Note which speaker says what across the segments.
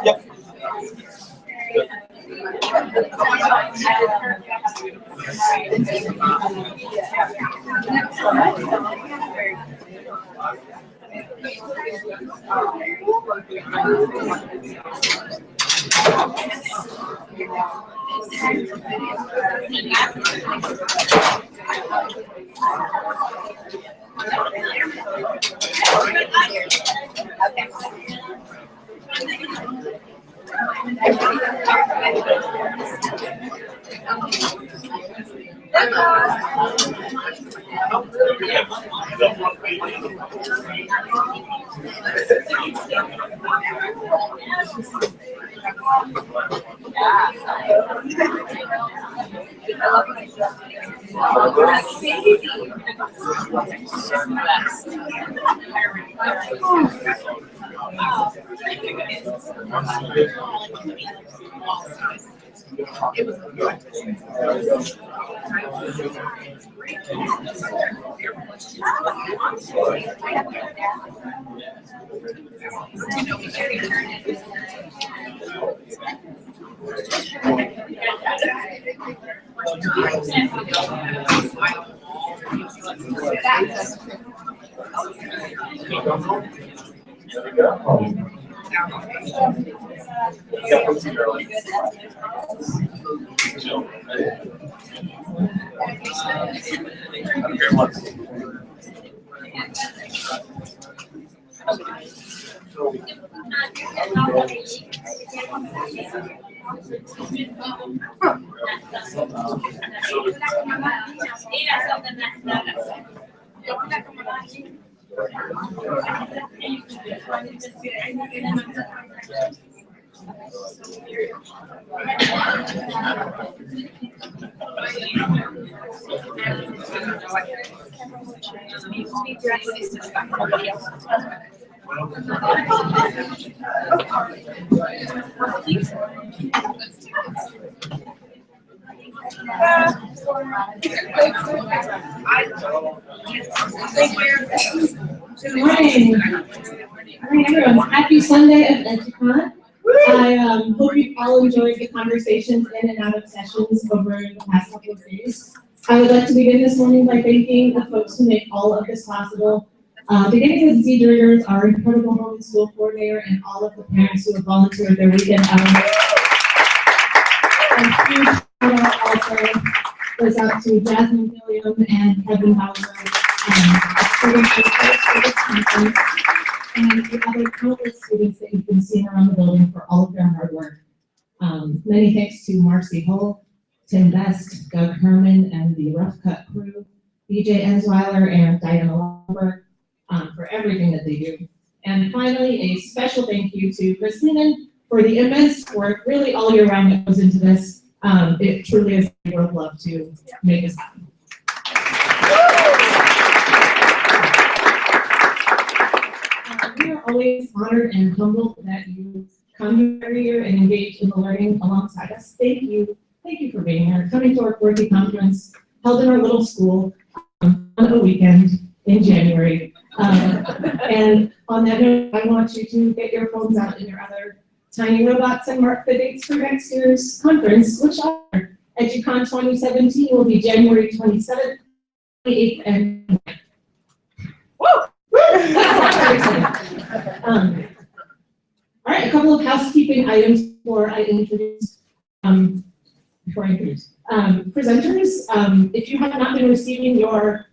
Speaker 1: Yep.
Speaker 2: Good morning. All right, everyone. Happy Sunday at EduCon. I hope you all enjoyed the conversations in and out of sessions over the past couple of days. I would like to begin this morning by thanking the folks who make all of this possible. Beginning with Z Driggers, our incredible home school coordinator, and all of the parents who have volunteered their weekend hours. A huge shout out also goes out to Jasmine Gilliam and Kevin Hauser, students for this conference, and the other countless students that you've been seeing around the building for all of their hard work. Many thanks to Marcy Hull, Tim Best, Doug Herman, and the Rough Cut crew, BJ Ensweiler, and Diana Lomberg for everything that they do. And finally, a special thank you to Chris Lehman for the immense work, really all year round, that goes into this. It truly is a labor of love to make this happen. We are always honored and humbled that you come every year and engage in the learning alongside us. Thank you. Thank you for being here, coming to our 4th conference held in our little school on a weekend in January. And on that note, I want you to get your phones out and your other tiny robots and mark the dates for next year's conference, which are EduCon 2017 will be January 27th, 28th, and 29th. Woo! All right, a couple of housekeeping items before I introduce. Presenters, if you have not been receiving your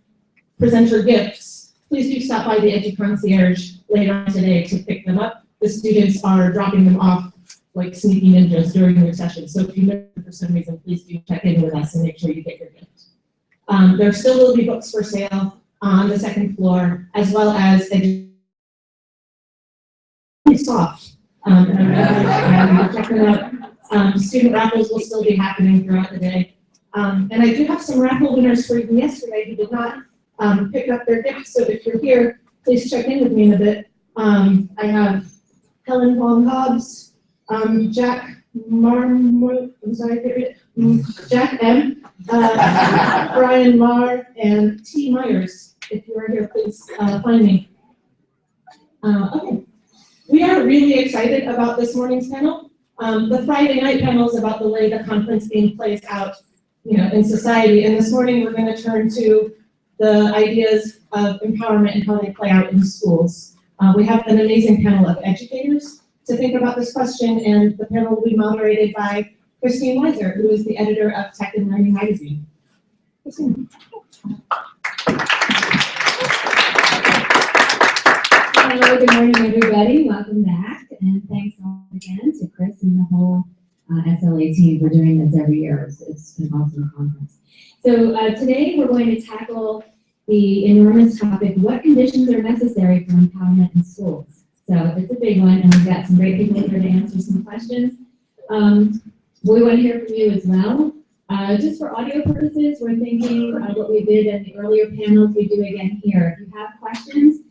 Speaker 2: presenter gifts, please do stop by the EduConcierge later on today to pick them up. The students are dropping them off like sneaky ninjas during their session. So if you know for some reason, please do check in with us and make sure you get your gift. There still will be books for sale on the 2nd floor, as well as soft. And check them out. Student raffles will still be happening throughout the day. And I do have some raffle winners for even yesterday who did not pick up their gifts. So if you're here, please check in with me in a bit. I have Helen Wong Hobbs, Jack Marmor, I'm sorry, Jack M, Brian Marr, and T. Myers. If you are here, please find me. Okay. We are really excited about this morning's panel. The Friday night panel is about the way the conference theme plays out, in society. And this morning we're going to turn to the ideas of empowerment and how they play out in schools. We have an amazing panel of educators to think about this question, and the panel will be moderated by Christine Weiser, who is the editor of Tech and Learning magazine. Christine.
Speaker 3: Hello, good morning, everybody. Welcome back, and thanks all again to Chris and the whole SLA team for doing this every year. It's an awesome conference. So today we're going to tackle the enormous topic: what conditions are necessary for empowerment in schools? So it's a big one, and we've got some great people here to answer some questions. We want to hear from you as well. Just for audio purposes, we're thinking what we did in the earlier panels, we do again here. If you have questions,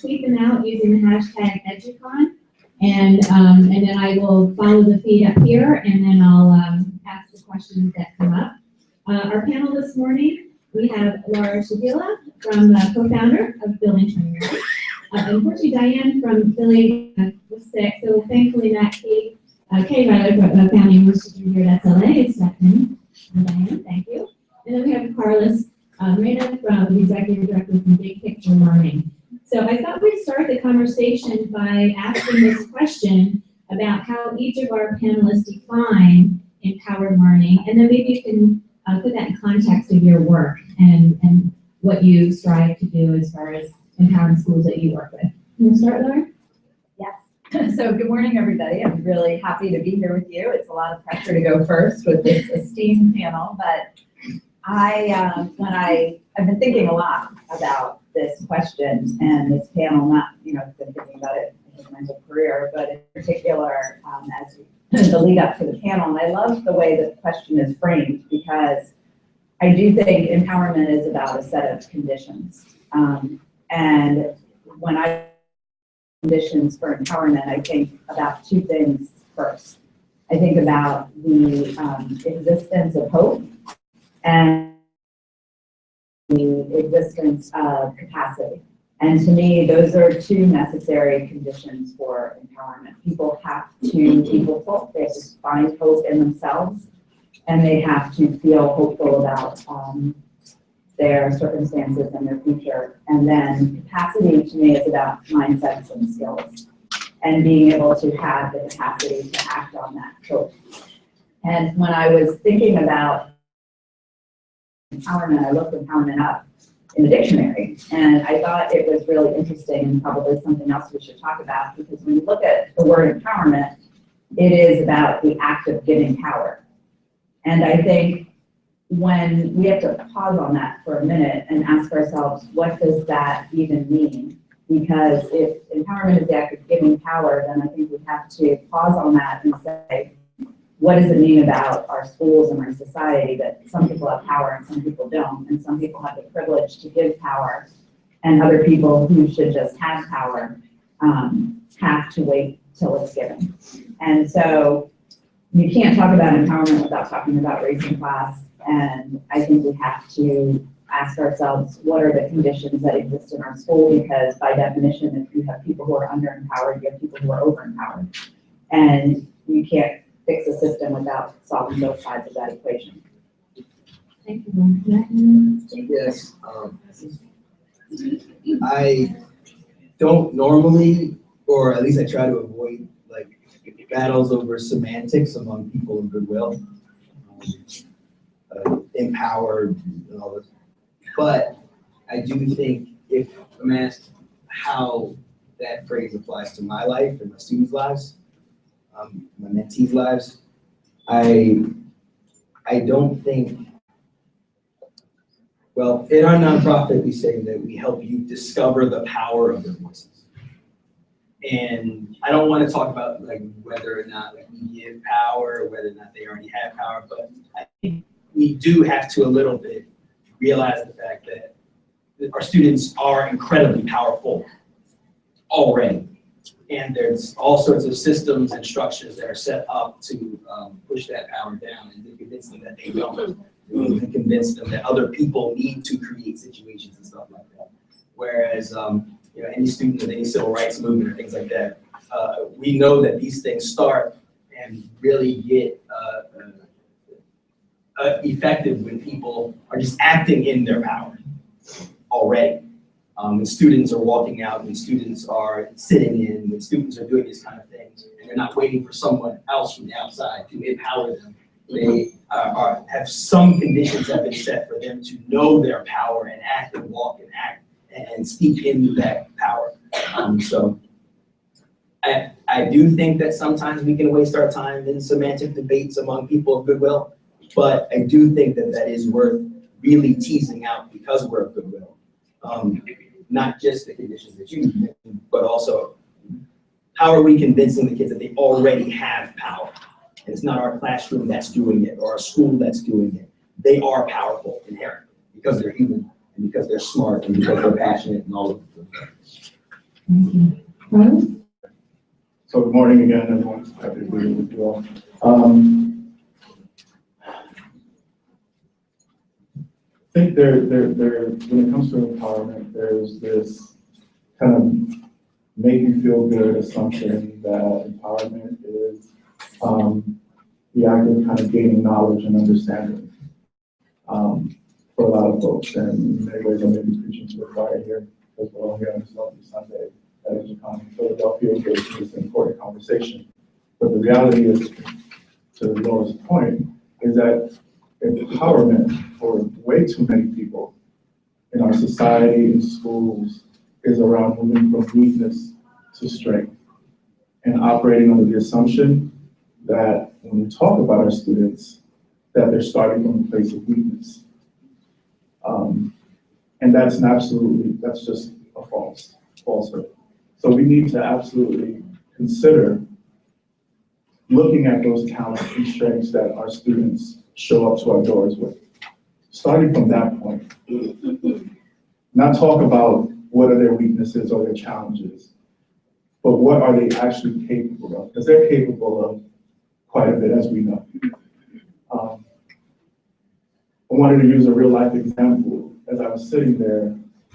Speaker 3: tweet them out using the hashtag EduCon, and then I will follow the feed up here, and then I'll ask the questions that come up. Our panel this morning, we have Laura Shavila, co-founder of Building Training. Unfortunately, Diane from Philly was sick, so thankfully Matt Kay rather, founding researcher here at SLA, is stepped in. Diane, thank you. And then we have Carlos Reyna, from the executive director from Big Picture Learning. So I thought we'd start the conversation by asking this question about how each of our panelists define empowered learning, and then maybe you can put that in context of your work and what you strive to do as far as empowering schools that you work with. You want to start, Laura?
Speaker 4: Yes. So good morning, everybody. I'm really happy to be here with you. It's a lot of pressure to go first with this esteemed panel, but I've been thinking a lot about this question and this panel. Not, I've been thinking about it my whole career, but in particular as the lead up to the panel. And I love the way the question is framed, because I do think empowerment is about a set of conditions. And when I conditions for empowerment, I think about two things first. I think about the existence of hope and the existence of capacity. And to me, those are two necessary conditions for empowerment. People have to be hopeful. They have to find hope in themselves, and they have to feel hopeful about their circumstances and their future. And then capacity, to me, is about mindsets and skills, and being able to have the capacity to act on that hope. And when I was thinking about empowerment, I looked empowerment up in the dictionary, and I thought it was really interesting and probably something else we should talk about, because when you look at the word empowerment, it is about the act of giving power. And I think when we have to pause on that for a minute and ask ourselves, what does that even mean? Because if empowerment is the act of giving power, then I think we have to pause on that and say, what does it mean about our schools and our society that some people have power and some people don't, and some people have the privilege to give power, and other people who should just have power have to wait till it's given. And so you can't talk about empowerment without talking about race and class, and I think we have to ask ourselves, what are the conditions that exist in our school? Because by definition, if you have people who are underempowered, you have people who are overempowered. And you can't fix a system without solving both sides of that equation.
Speaker 3: Thank you.
Speaker 1: Yes. I don't normally, or at least I try to avoid, like, battles over semantics among people of goodwill, empowered and all this. But I do think if I'm asked how that phrase applies to my life and my students' lives, my mentees' lives, I don't think, well, in our nonprofit, we say that we help you discover the power of their voices. And I don't want to talk about like whether or not like we give power or whether or not they already have power, but I think we do have to a little bit realize the fact that our students are incredibly powerful already. And there's all sorts of systems and structures that are set up to push that power down and to convince them that they don't. And convince them that other people need to create situations and stuff like that. Whereas, any student of any civil rights movement or things like that, we know that these things start and really get effective when people are just acting in their power already. When students are walking out, when students are sitting in, when students are doing these kind of things, and they're not waiting for someone else from the outside to empower them. They have some conditions that have been set for them to know their power and act and walk and act and speak into that power. So I do think that sometimes we can waste our time in semantic debates among people of goodwill, but I do think that that is worth really teasing out because we're of goodwill. Not just the conditions that you mentioned, but also how are we convincing the kids that they already have power? And it's not our classroom that's doing it or our school that's doing it. They are powerful inherently because they're human and because they're smart and because they're passionate and all of those things.
Speaker 3: Thank you. Carlos?
Speaker 5: So good morning again, everyone. Happy to be here with you all. I think when it comes to empowerment, there's this kind of make you feel good assumption that empowerment is the act of kind of gaining knowledge and understanding for a lot of folks. And in many ways, I may be preaching to the choir here as well here on this lovely Sunday at EduCon in Philadelphia, engaged in this important conversation. But the reality is, to Laura's point, is that empowerment for way too many people in our society and schools is around moving from weakness to strength and operating under the assumption that when we talk about our students, that they're starting from a place of weakness. And that's just a falsehood. So we need to absolutely consider looking at those talents and strengths that our students show up to our doors with. Starting from that point, not talk about what are their weaknesses or their challenges, but what are they actually capable of? Because they're capable of quite a bit, as we know. I wanted to use a real life example as I was sitting there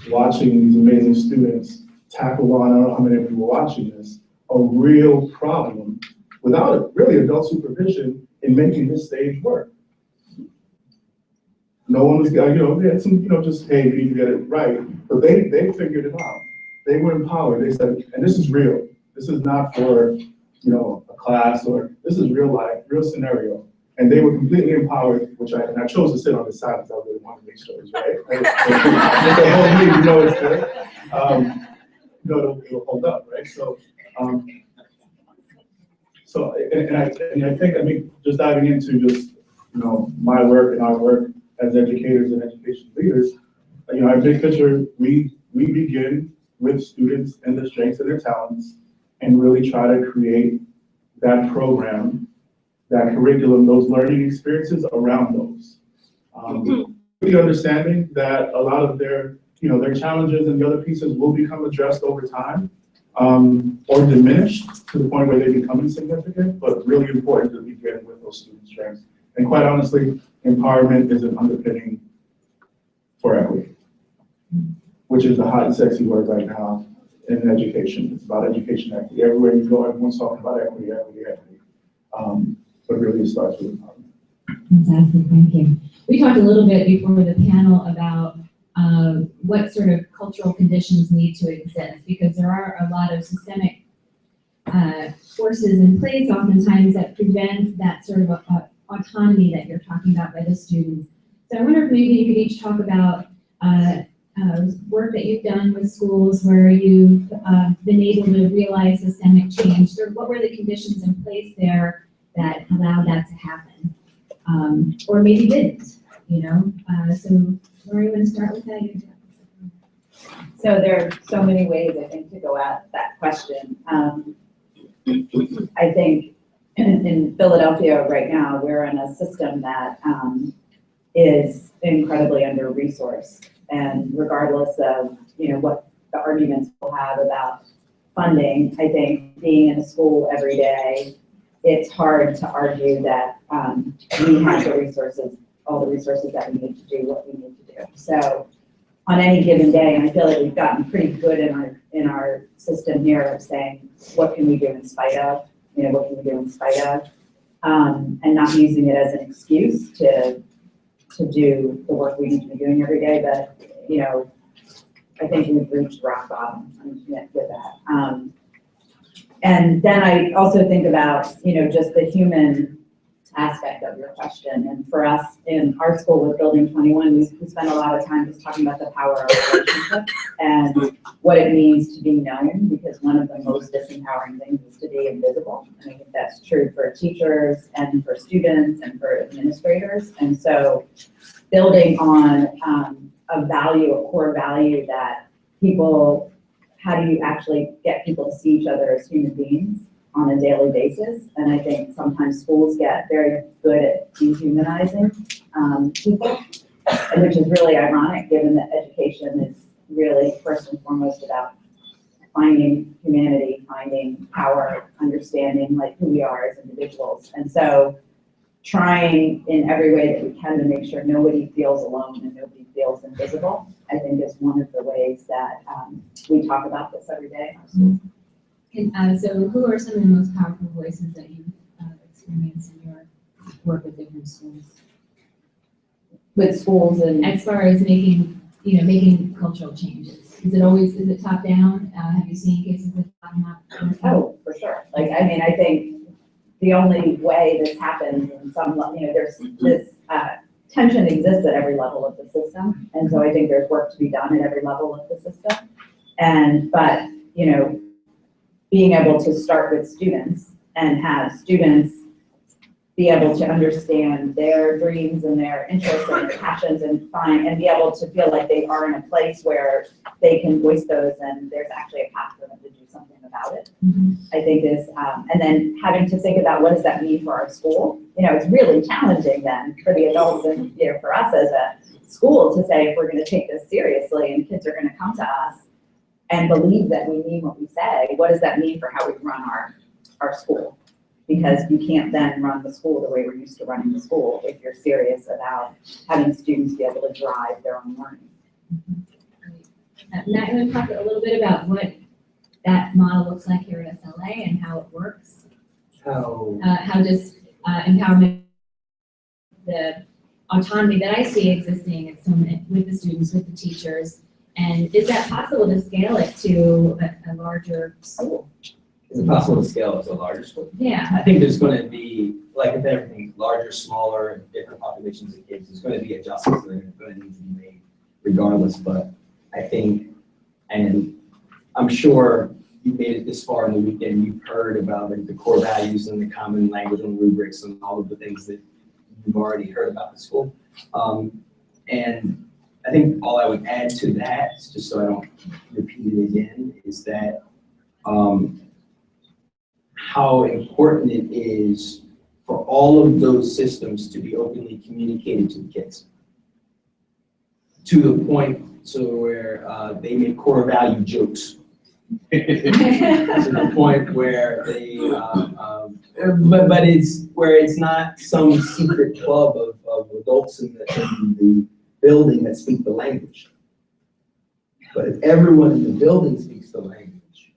Speaker 5: watching these amazing students tackle on, I don't know how many of you were watching this, a real problem without really adult supervision in making this stage work. No one was, they had some, just, hey, we need to get it right. But they figured it out. They were empowered. They said, and this is real. This is not for, a class or this is real life, real scenario. And they were completely empowered, and I chose to sit on the side because I really wanted to make sure it was right. It's good. It'll hold up, right? I think, just diving into just, my work and our work as educators and education leaders, our big picture, we begin with students and their strengths and their talents and really try to create that program, that curriculum, those learning experiences around those. Really understanding that a lot of their challenges and the other pieces will become addressed over time or diminished to the point where they become insignificant, but really important to begin with those student strengths. And quite honestly, empowerment is an underpinning for equity, which is the hot and sexy word right now in education. It's about education equity. Everywhere you go, everyone's talking about equity. But really it starts with empowerment.
Speaker 3: Fantastic, thank you. We talked a little bit before the panel about what sort of cultural conditions need to exist, because there are a lot of systemic forces in place oftentimes that prevent that sort of autonomy that you're talking about by the students. So I wonder if maybe you could each talk about work that you've done with schools where you've been able to realize systemic change. Or what were the conditions in place there that allowed that to happen? Or maybe didn't, So Lori, you want to start with that?
Speaker 4: So there are so many ways, I think, to go at that question. I think in Philadelphia right now, we're in a system that is incredibly under-resourced. And regardless of, what the arguments we'll have about funding, I think being in a school every day, it's hard to argue that we have the resources, all the resources that we need to do what we need to do. So on any given day, and I feel like we've gotten pretty good in our system here of saying, what can we do in spite of, what can we do in spite of, and not using it as an excuse to do the work we need to be doing every day. But, I think we've reached rock bottom with that. And then I also think about, just the human aspect of your question. And for us in our school with Building 21, we spend a lot of time just talking about the power of relationships and what it means to be known, because one of the most disempowering things is to be invisible. And I think that's true for teachers and for students and for administrators. And so building on a core value that people, how do you actually get people to see each other as human beings on a daily basis? And I think sometimes schools get very good at dehumanizing people, which is really ironic given that education is really first and foremost about finding humanity, finding power, understanding like who we are as individuals. And so trying in every way that we can to make sure nobody feels alone and nobody feels invisible, I think is one of the ways that we talk about this every day.
Speaker 3: And so who are some of the most powerful voices that you've experienced in your work with different schools?
Speaker 4: With schools and
Speaker 3: As far as making cultural changes, is it top down? Have you seen cases of bottom up?
Speaker 4: oh, for sure. Like, I mean, I think the only way this happens in some, there's this tension exists at every level of the system. And so I think there's work to be done at every level of the system. But, being able to start with students and have students be able to understand their dreams and their interests and their passions and be able to feel like they are in a place where they can voice those and there's actually a path for them to do something about it. I think is, and then having to think about what does that mean for our school? It's really challenging then for the adults and, for us as a school to say, if we're going to take this seriously and kids are going to come to us and believe that we mean what we say, what does that mean for how we run our school? Because you can't then run the school the way we're used to running the school if you're serious about having students be able to drive their own learning.
Speaker 3: Matt, you want to talk a little bit about what that model looks like here at SLA and how it works? How does empowerment, the autonomy that I see existing with the students, with the teachers, and is that possible to scale it to a larger school?
Speaker 1: Is it possible to scale it to a larger school?
Speaker 3: Yeah.
Speaker 1: I think there's going to be, like with everything, larger, smaller, different populations of kids, there's going to be adjustments that are going to need to be made regardless. But I think, and I'm sure you made it this far in the weekend, you've heard about the core values and the common language and rubrics and all of the things that you've already heard about the school. And I think all I would add to that, just so I don't repeat it again, is that how important it is for all of those systems to be openly communicated to the kids. To the point where they make core value jokes. To the point where they, but it's where it's not some secret club of adults in the building that speak the language. But if everyone in the building speaks the language,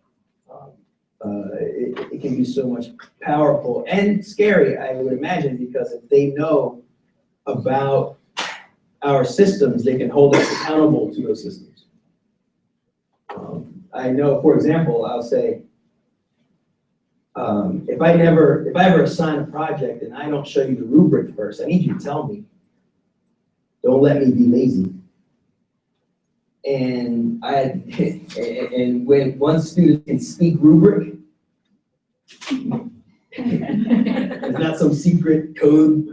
Speaker 1: it can be so much powerful and scary, I would imagine, because if they know about our systems, they can hold us accountable to those systems. I know, for example, I'll say, if I ever assign a project and I don't show you the rubric first, I need you to tell me. Don't let me be lazy. And when one student can speak rubric, it's not some secret code.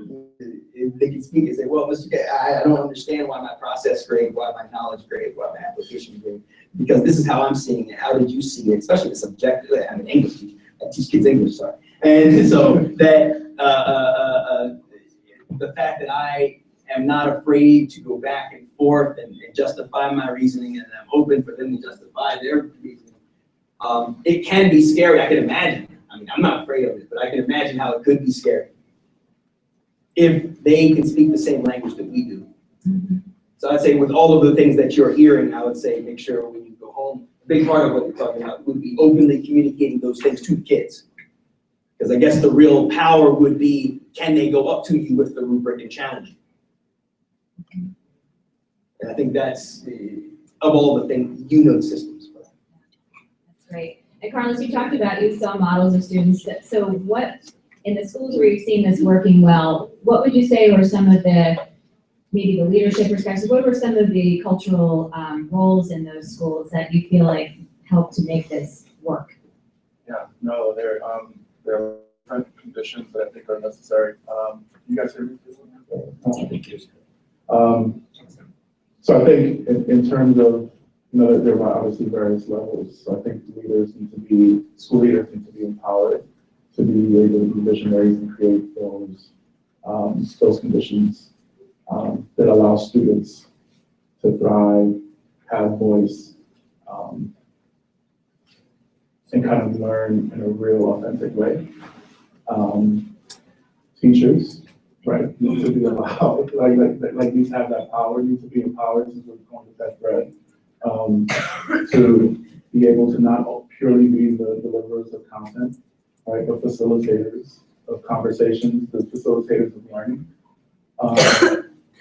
Speaker 1: They can speak and say, well, Mr. K, I don't understand why my process grade, why my knowledge grade, why my application grade, because this is how I'm seeing it. How did you see it? Especially the subject, I'm an English teacher. I teach kids English, sorry. And so that the fact that I am not afraid to go back and forth and justify my reasoning, and I'm open for them to justify their reasoning. It can be scary, I can imagine. I mean, I'm not afraid of it, but I can imagine how it could be scary if they can speak the same language that we do. So I'd say with all of the things that you're hearing, I would say make sure when you go home, a big part of what you're talking about would be openly communicating those things to the kids. Because I guess the real power would be, can they go up to you with the rubric and challenge you? And I think that's, of all the things, you know the systems.
Speaker 3: That's great. And Carlos, you talked about you saw models of students. So what, in the schools where you've seen this working well, what would you say were some of the, maybe the leadership perspectives, what were some of the cultural roles in those schools that you feel like helped to make this work?
Speaker 5: Yeah, no, there are different conditions that I think are necessary. You guys hear me? So I think in terms of, there are obviously various levels. So I think school leaders need to be empowered to be able to be visionaries and create those conditions that allow students to thrive, have voice, and kind of learn in a real authentic way. Teachers, right, need to be allowed, like need to have that power, need to be empowered to going with that thread, to be able to not purely be the deliverers of content, right, but facilitators of conversations, the facilitators of learning.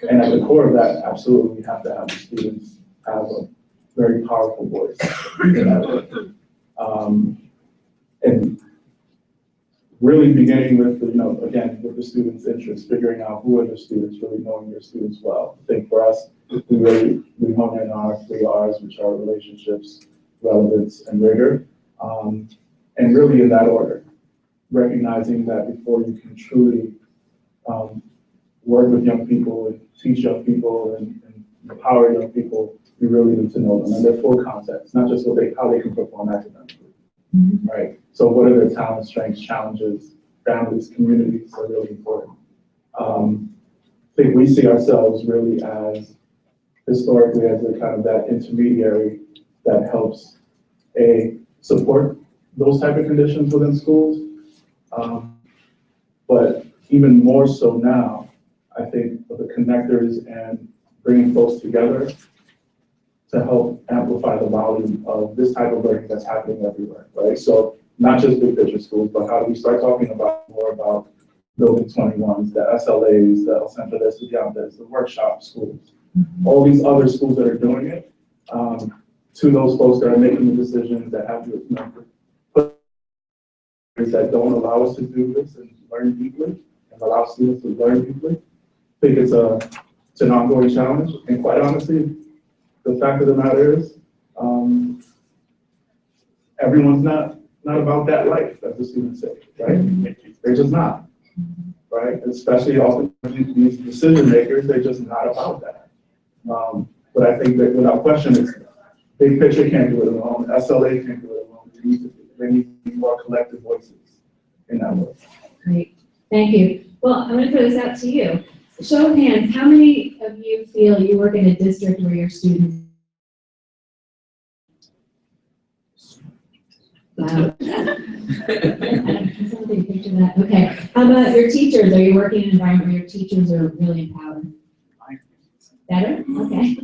Speaker 5: And at the core of that, absolutely, we have to have the students have a very powerful voice in that way. And really beginning with, again, with the students' interests, figuring out who are the students, really knowing your students well. I think for us, we hone in on our 3 R's, which are relationships, relevance, and rigor. And really in that order, recognizing that before you can truly work with young people and teach young people and empower young people, you really need to know them and their full context, not just how they can perform academically. Right? So what are their talents, strengths, challenges, families, communities are really important. I think we see ourselves really as, historically, as a kind of that intermediary that helps support those type of conditions within schools. But even more so now, I think the connectors and bringing folks together to help amplify the volume of this type of learning that's happening everywhere, right? So not just big picture schools, but how do we start talking more about Building 21s, the SLAs, the El Centro de Estudiantes, the workshop schools, all these other schools that are doing it, to those folks that are making the decisions that have that don't allow us to do this and learn deeply and allow students to learn deeply. I think it's an ongoing challenge, and quite honestly, the fact of the matter is, everyone's not about that life, as the students say, right? They're just not, right? Especially often these decision makers, they're just not about that. But I think that without question, it's big picture can't do it alone. SLA can't do it alone. There need to be more collective voices in that way.
Speaker 3: Great, thank you. Well, I'm going to throw this out to you. Show of hands, how many of you feel you work in a district where your students? Wow. Somebody picture that. Okay. How about your teachers? Are you working in an environment where your teachers are really empowered? Better? Okay.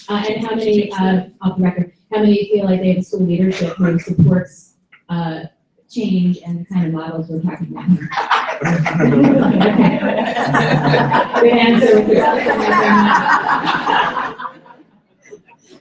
Speaker 3: And how many, off the record, how many feel like they have a school leadership who supports change and the kind of models we're talking about here? Okay. Good answer.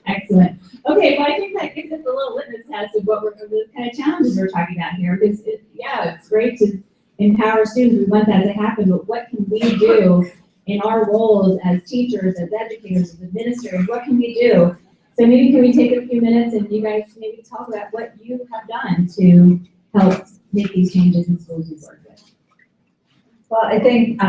Speaker 3: Excellent. Okay, well, I think that gives us a little litmus test of the kind of challenges we're talking about here. Because it's great to empower students. We want that to happen, but what can we do in our roles as teachers, as educators, as administrators? What can we do? So maybe can we take a few minutes and you guys maybe talk about what you have done to help make these changes in schools you work with?
Speaker 4: Well, I think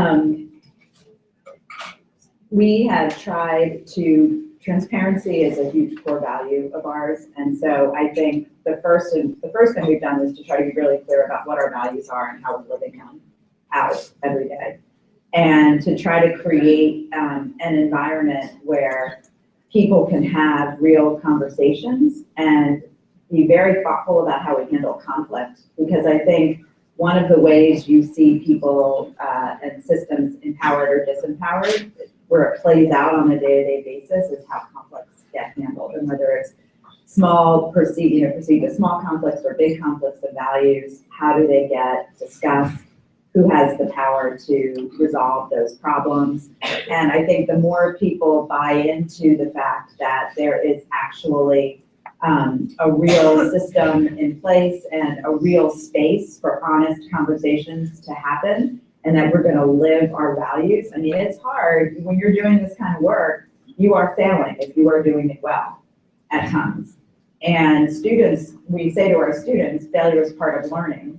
Speaker 4: we have tried to. Transparency is a huge core value of ours, and so I think the first thing we've done is to try to be really clear about what our values are and how we're living them out every day. and to try to create an environment where people can have real conversations and be very thoughtful about how we handle conflict. Because I think one of the ways you see people and systems empowered or disempowered, where it plays out on a day-to-day basis, is how conflicts get handled, and whether it's small perceived as small conflicts or big conflicts of values, how do they get discussed? Who has the power to resolve those problems? And I think the more people buy into the fact that there is actually a real system in place and a real space for honest conversations to happen, and that we're going to live our values. I mean, it's hard when you're doing this kind of work. You are failing if you are doing it well at times. And students, we say to our students, failure is part of learning.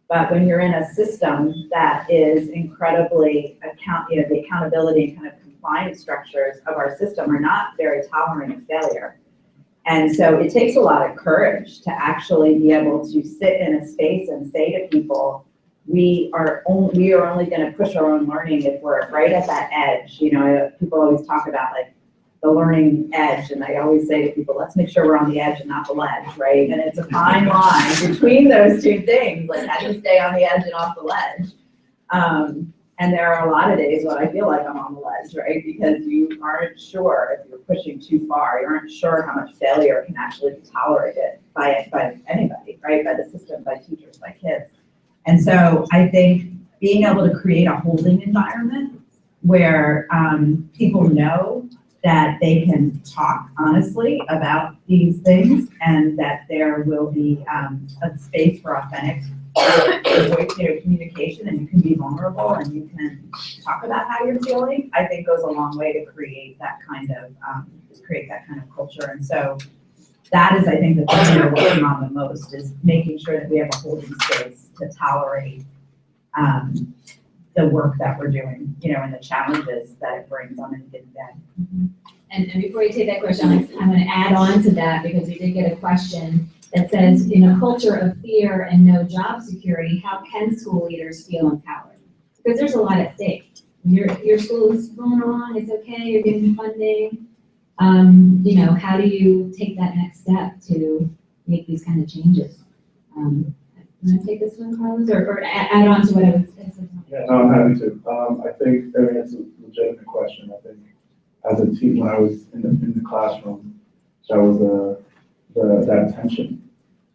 Speaker 4: But when you're in a system that is incredibly the accountability and kind of compliance structures of our system are not very tolerant of failure. And so it takes a lot of courage to actually be able to sit in a space and say to people, we are only going to push our own learning if we're right at that edge. You know, people always talk about like the learning edge, and I always say to people, let's make sure we're on the edge and not the ledge, right? And it's a fine line between those two things, like how do you stay on the edge and off the ledge? And there are a lot of days when I feel like I'm on the ledge, right? Because you aren't sure if you're pushing too far. You aren't sure how much failure can actually be tolerated by anybody, right? By the system, by teachers, by kids. And so I think being able to create a holding environment where people know that they can talk honestly about these things, and that there will be a space for authentic communication, and you can be vulnerable and you can talk about how you're feeling, I think goes a long way to create that kind of culture. And so that is, I think, the thing we're working on the most, is making sure that we have a holding space to tolerate the work that we're doing, and the challenges that it brings on any given day.
Speaker 3: And before you take that question, I'm going to add on to that, because we did get a question that says, in a culture of fear and no job security, how can school leaders feel empowered? Because there's a lot at stake. Your school is going along, it's okay, you're getting funding. How do you take that next step to make these kind of changes? You want to take this one, Carlos, or add on to what I was saying?
Speaker 5: Yeah, no, I'm happy to. I think it's a legitimate question. I think as a team, when I was in the classroom, that was that tension.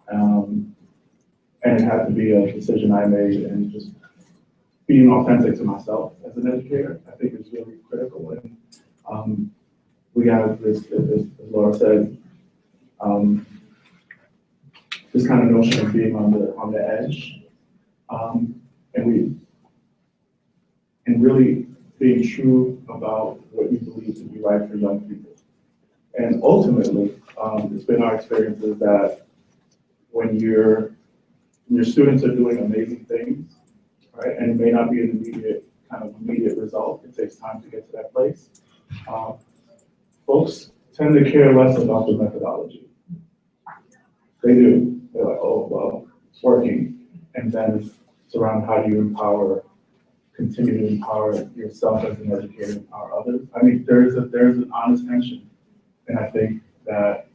Speaker 5: And it had to be a decision I made, and just being authentic to myself as an educator, I think is really critical. And we have this, as Laura said, this kind of notion of being on the edge, and really being true about what you believe to be right for young people. And ultimately, it's been our experiences that when your students are doing amazing things, right, and it may not be an immediate result, it takes time to get to that place. Folks tend to care less about the methodology. They do. They're like, oh, well, it's working. And then it's around how do you continue to empower yourself as an educator, empower others. I mean, there's an honest tension. And I think that,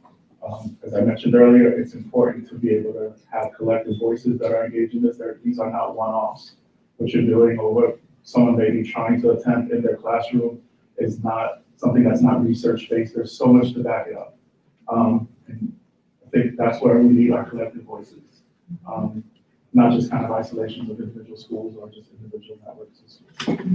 Speaker 5: as I mentioned earlier, it's important to be able to have collective voices that are engaged in this. These are not one-offs. What you're doing or what someone may be trying to attempt in their classroom is not something that's not research-based. There's so much to back it up. And I think that's where we need our collective voices. Not just kind of isolations of individual schools or just individual networks of schools.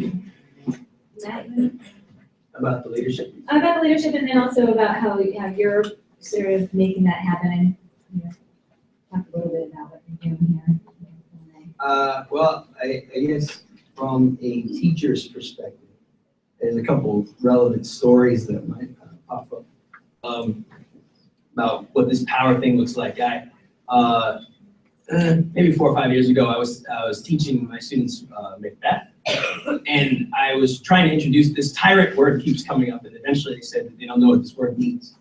Speaker 1: About the leadership?
Speaker 3: About the leadership, and then also about how you're sort of making that happen, and talk a little bit about what you're doing here.
Speaker 1: Well, I guess from a teacher's perspective, there's a couple of relevant stories that might pop up about what this power thing looks like. Maybe 4 or 5 years ago, I was teaching my students Macbeth, and I was trying to introduce this tyrant word keeps coming up, and eventually they said that they don't know what this word means.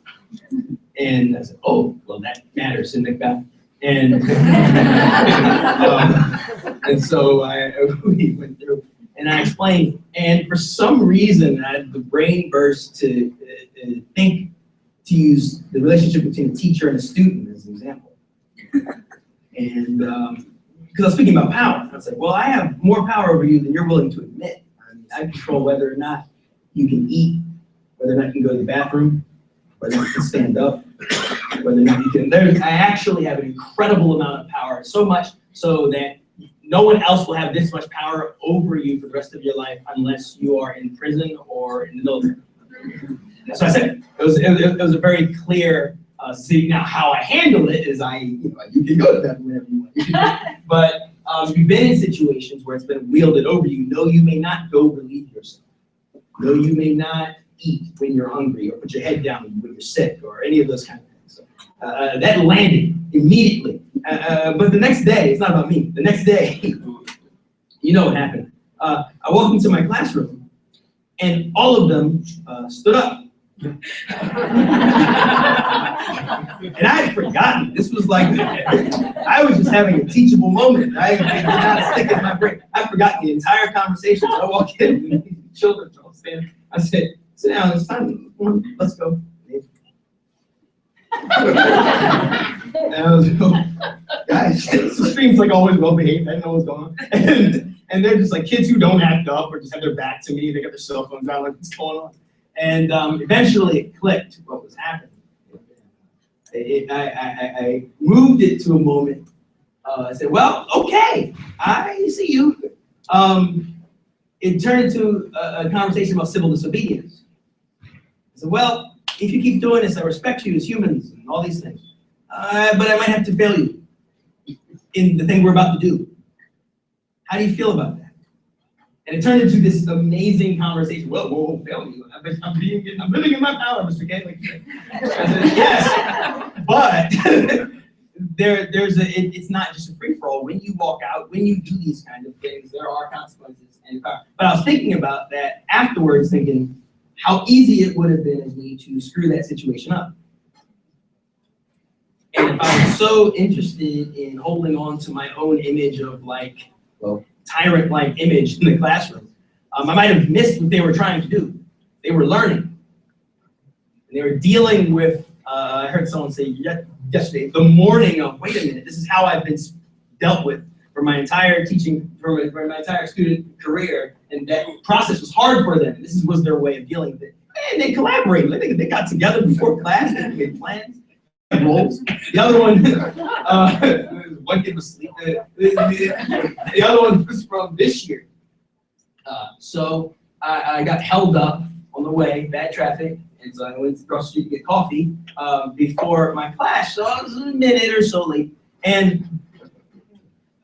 Speaker 1: And I said, oh, well, that matters in Macbeth. And and so we went through And I explained, and for some reason, I had the brain burst to think to use the relationship between a teacher and a student as an example. And because I was speaking about power, I was like, well, I have more power over you than you're willing to admit. I mean, I control whether or not you can eat, whether or not you can go to the bathroom, whether you can stand up, whether or not you can. I actually have an incredible amount of power, so much so that no one else will have this much power over you for the rest of your life unless you are in prison or in the military. So I said it was a very clear. See, now how I handle it is you can go to that whenever you want. But you've been in situations where it's been wielded over you. No, you may not go relieve yourself. No, you may not eat when you're hungry or put your head down when you're sick or any of those kind of things. So, that landed immediately. But the next day, it's not about me. The next day, you know what happened. I walked into my classroom and all of them stood up. And I had forgotten. This was like, I was just having a teachable moment. I did not stick in my brain. I'd forgotten the entire conversation. So I walked in, and the children all stand. I said, sit down, it's time. Let's go. And I was like, guys, the stream's like always well behaved. I didn't know what's going on. And they're just like kids who don't act up or just have their back to me. They got their cell phones out, like, what's going on? And eventually it clicked what was happening. I moved it to a moment. I said, well, okay, I see you. It turned into a conversation about civil disobedience. I said, well, if you keep doing this, I respect you as humans and all these things. But I might have to fail you in the thing we're about to do. How do you feel about that? And it turned into this amazing conversation. Well, whoa, fail you. I'm living in my power, Mr. K. I said, yes, but it's not just a free-for-all. When you walk out, when you do these kind of things, there are consequences. But I was thinking about that afterwards, thinking how easy it would have been of me to screw that situation up. And if I was so interested in holding on to my own image of tyrant-like image in the classroom, I might have missed what they were trying to do. They were learning. And they were dealing with, I heard someone say yesterday, the morning of, wait a minute, this is how I've been dealt with for my entire teaching, for my entire student career, and that process was hard for them. This was their way of dealing with it. And they collaborated. They got together before class, they made plans, roles. The other one, one kid was sleeping. The other one was from this year. So I got held up on the way, bad traffic, and so I went across the street to get coffee before my class. So I was a minute or so late, and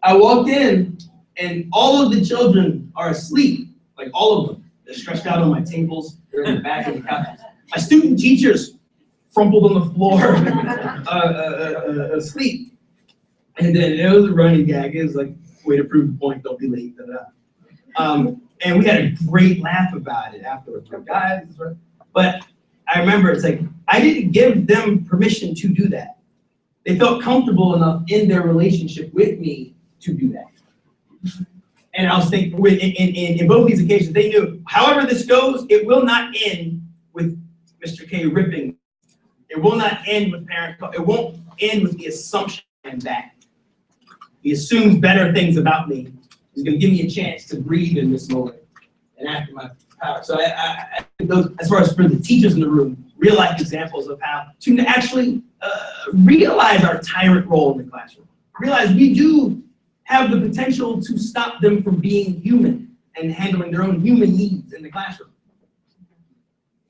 Speaker 1: I walked in, and all of the children are asleep, like all of them. They're stretched out on my tables. They're in the back of the couch. My student teachers crumpled on the floor, asleep. And then it was a running gag. It was like, way to prove the point, don't be late. And we had a great laugh about it afterwards. Like, guys, but I remember it's like, I didn't give them permission to do that. They felt comfortable enough in their relationship with me to do that. And I was thinking, in both these occasions, they knew, however this goes, it will not end with Mr. K ripping. It will not end with parent, it won't end with the assumption that he assumes better things about me. He's going to give me a chance to breathe in this moment and after my power. So I those, as far as for the teachers in the room, real life examples of how to actually realize our tyrant role in the classroom. Realize we do have the potential to stop them from being human and handling their own human needs in the classroom.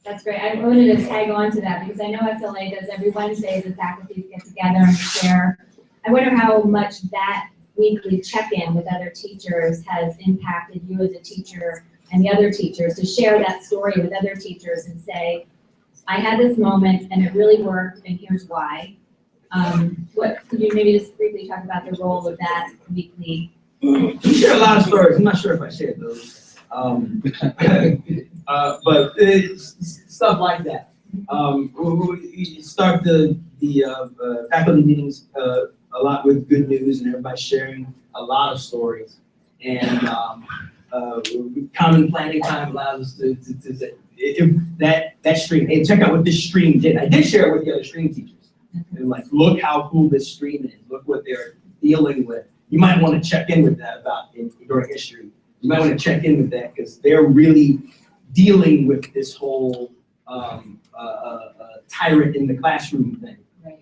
Speaker 3: That's great. I wanted to tag on to that because I know SLA does every Wednesday the faculty get together and share. I wonder how much that weekly check-in with other teachers has impacted you as a teacher and the other teachers to share that story with other teachers and say, I had this moment and it really worked and here's why. What could you maybe just briefly talk about the role of that weekly?
Speaker 1: We share a lot of stories. I'm not sure if I shared those. But it's stuff like that. We start the faculty meetings a lot with good news and everybody sharing a lot of stories. And common planning time allows us to if that stream, hey, check out what this stream did. I did share it with the other stream teachers. And like, look how cool this stream is. Look what they're dealing with. You might want to check in with that during history. You might want to check in with that because they're really dealing with this whole tyrant in the classroom thing.
Speaker 3: Right.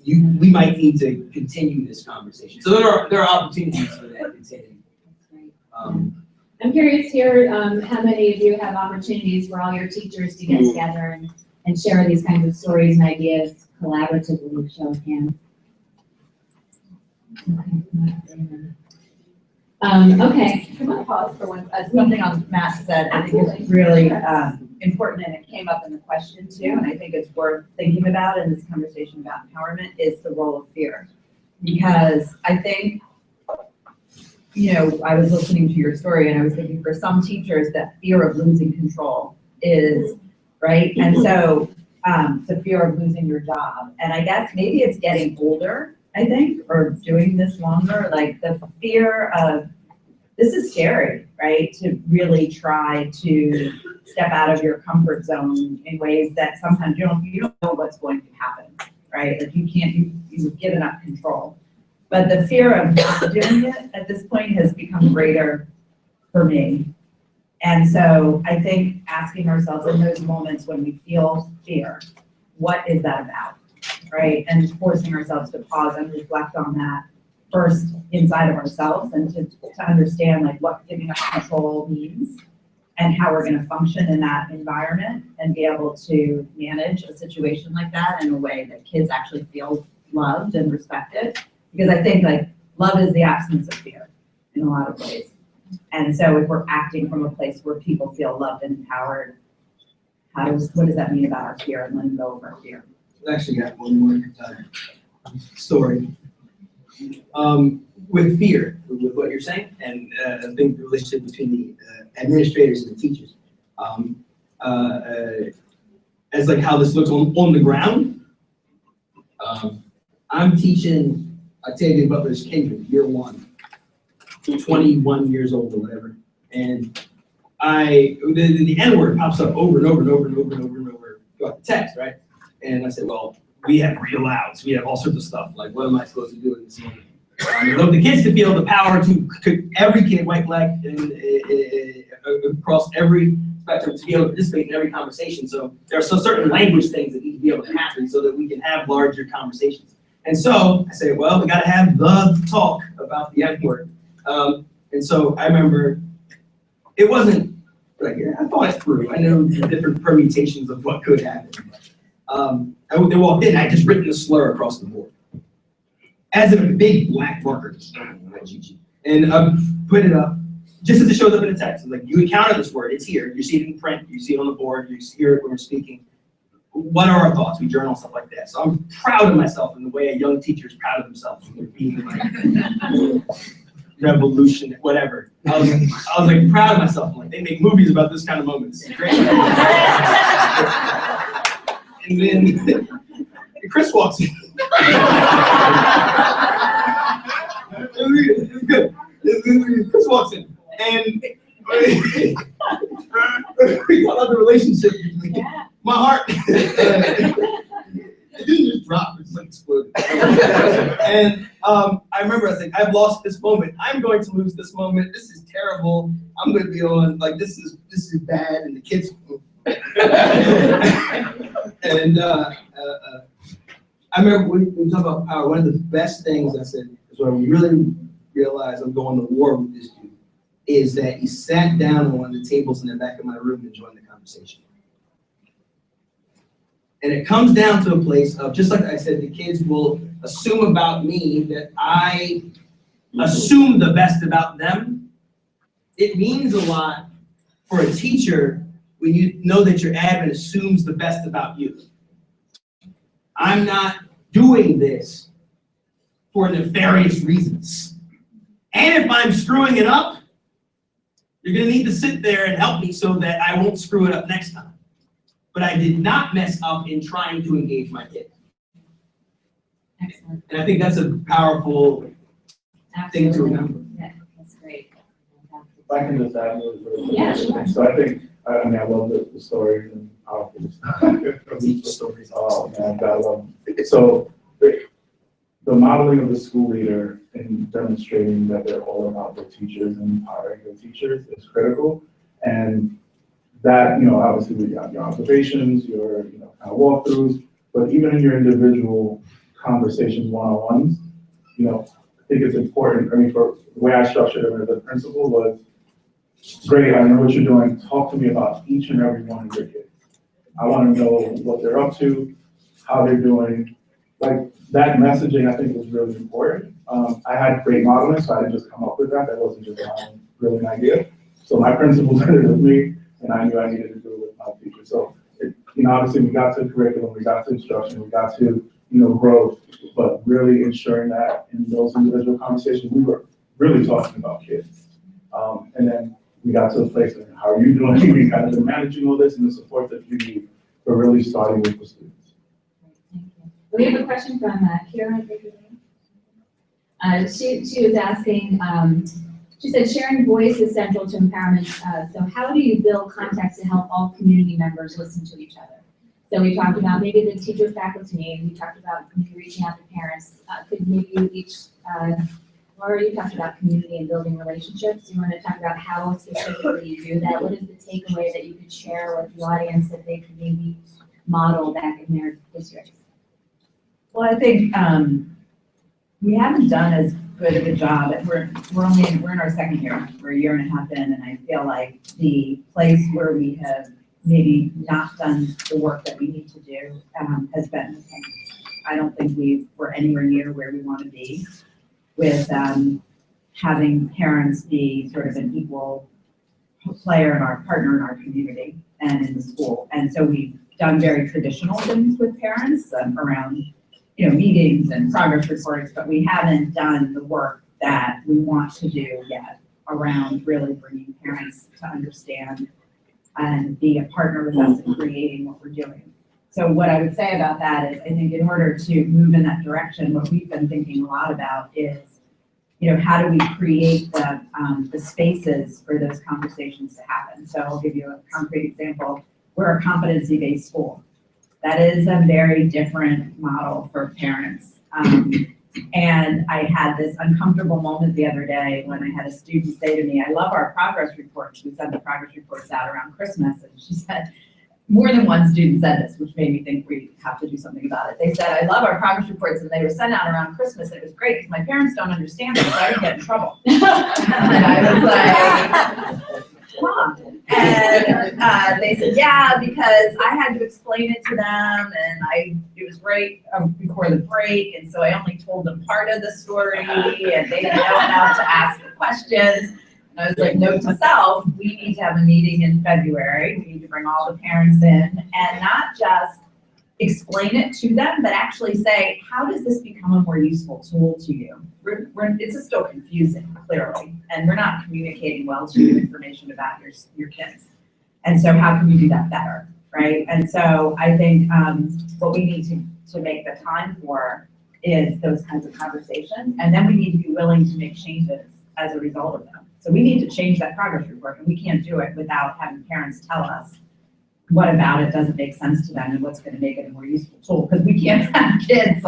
Speaker 1: We might need to continue this conversation. So there are opportunities for that continuing.
Speaker 3: That's great. I'm curious here, how many of you have opportunities for all your teachers to get together and share these kinds of stories and ideas collaboratively? Show of hands. Okay.
Speaker 4: Can I pause for one, something on Matt said, I think it's really important, and it came up in the question too, and I think it's worth thinking about in this conversation about empowerment, is the role of fear. Because I think, you know, I was listening to your story and I was thinking for some teachers that fear of losing control is, right? And so the fear of losing your job. And I guess maybe it's getting older, I think, or doing this longer, like the fear of, this is scary, right? To really try to step out of your comfort zone in ways that sometimes you don't know what's going to happen, right? Like you've given up control. But the fear of not doing it at this point has become greater for me. And so I think asking ourselves in those moments when we feel fear, what is that about, right? And forcing ourselves to pause and reflect on that first inside of ourselves and to understand like what giving up control means and how we're going to function in that environment and be able to manage a situation like that in a way that kids actually feel loved and respected. Because I think like love is the absence of fear in a lot of ways. And so if we're acting from a place where people feel loved and empowered, what does that mean about our fear and letting go of our fear?
Speaker 1: I actually got one more story. With fear, with what you're saying, and I think the relationship between the administrators and the teachers. As like how this looks on the ground, I'm teaching Octavia Butler's Kindred, year 1, 21 years old or whatever. And the N-word pops up over and over and over and over and over and over throughout the text, right? And I said, well, we have real louds, we have all sorts of stuff. Like, what am I supposed to do in this moment? I want the kids to feel the power to every kid, white, black, and across every spectrum, to be able to participate in every conversation. So there are certain language things that need to be able to happen so that we can have larger conversations. And so I say, well, we got to have the talk about the N-word. And so I remember it wasn't like, I thought it through. I knew the different permutations of what could happen. They walked in, I had just written a slur across the board. As in a big black marker, and put it up, just as it shows up in the text. Like, you encounter this word, it's here. You see it in print, you see it on the board, you hear it when we're speaking. What are our thoughts? We journal, stuff like that. So I'm proud of myself in the way a young teacher is proud of themselves when they're being like revolution, whatever. I was like proud of myself. I'm like, they make movies about this kind of moments. Great. And then Chris walks in. It was good. Chris walks in, and we talk about the relationship. My heart, it didn't just drop, it just like exploded. And I remember I was like, I've lost this moment. I'm going to lose this moment. This is terrible. I'm going to be on, like, this is bad, and the kids. And I remember when we talk about power, one of the best things I said is when I really realized I'm going to war with this dude, is that he sat down on one of the tables in the back of my room and joined the conversation. And it comes down to a place of, just like I said, the kids will assume about me that I assume the best about them. It means a lot for a teacher when you know that your admin assumes the best about you. I'm not doing this for nefarious reasons. And if I'm screwing it up, you're gonna need to sit there and help me so that I won't screw it up next time. But I did not mess up in trying to engage my kid.
Speaker 3: Excellent.
Speaker 1: And I think that's a powerful thing to remember.
Speaker 3: Yeah, that's great.
Speaker 5: I can just add really.
Speaker 3: Yeah, sure.
Speaker 5: So I think, I mean, I love the stories and how
Speaker 1: Teach stories.
Speaker 5: Oh, man, I love them. So the modeling of the school leader and demonstrating that they're all about their teachers and empowering their teachers is critical. And that, obviously we got your observations, your, kind of walkthroughs, but even in your individual conversations, one-on-ones, I think it's important. I mean, for the way I structured it as a principal was, great, I know what you're doing. Talk to me about each and every one of your kids. I want to know what they're up to, how they're doing. Like that messaging, I think, was really important. I had great modeling, so I didn't just come up with that. That wasn't just my own brilliant idea. So my principal did it with me, and I knew I needed to do it with my teacher. So, obviously, we got to curriculum, we got to instruction, we got to, growth, but really ensuring that in those individual conversations, we were really talking about kids. And then we got to a place of how are you doing? We kind of been managing all this and the support that you need for really starting with the students.
Speaker 3: Thank you. We have a question from Kira. She was asking, she said sharing voice is central to empowerment. So how do you build context to help all community members listen to each other? So we talked about maybe the teacher faculty need, we talked about maybe reaching out to parents. Could maybe you each, Laura, you talked about community and building relationships. You want to talk about how specifically you do that? What is the takeaway that you could share with the audience that they could maybe model back in their districts?
Speaker 4: Well, I think we haven't done as good of a job. We're in our second year. We're a year and a half in, and I feel like the place where we have maybe not done the work that we need to do has been the parents. I don't think we're anywhere near where we want to be with having parents be sort of an equal player and our partner in our community and in the school. And so we've done very traditional things with parents around meetings and progress reports, but we haven't done the work that we want to do yet around really bringing parents to understand and be a partner with us in creating what we're doing. So what I would say about that is, I think in order to move in that direction, what we've been thinking a lot about is, how do we create the spaces for those conversations to happen? So I'll give you a concrete example. We're a competency-based school. That is a very different model for parents. And I had this uncomfortable moment the other day when I had a student say to me, I love our progress reports. We send the progress reports out around Christmas. And she said, more than one student said this, which made me think we have to do something about it. They said, I love our progress reports, and they were sent out around Christmas, and it was great because my parents don't understand them, so I would get in trouble. And I was like, Mom. And they said, yeah, because I had to explain it to them, and it was right before the break, and so I only told them part of the story, and they didn't know how to ask the questions. And I was like, note to self, we need to have a meeting in February. We need to bring all the parents in and not just explain it to them, but actually say, how does this become a more useful tool to you? It's still confusing, clearly, and we're not communicating well to you information about your kids. And so how can we do that better, right? And so I think what we need to make the time for is those kinds of conversations, and then we need to be willing to make changes as a result of them. So we need to change that progress report, and we can't do it without having parents tell us what about it doesn't make sense to them and what's going to make it a more useful tool. Because we can't have kids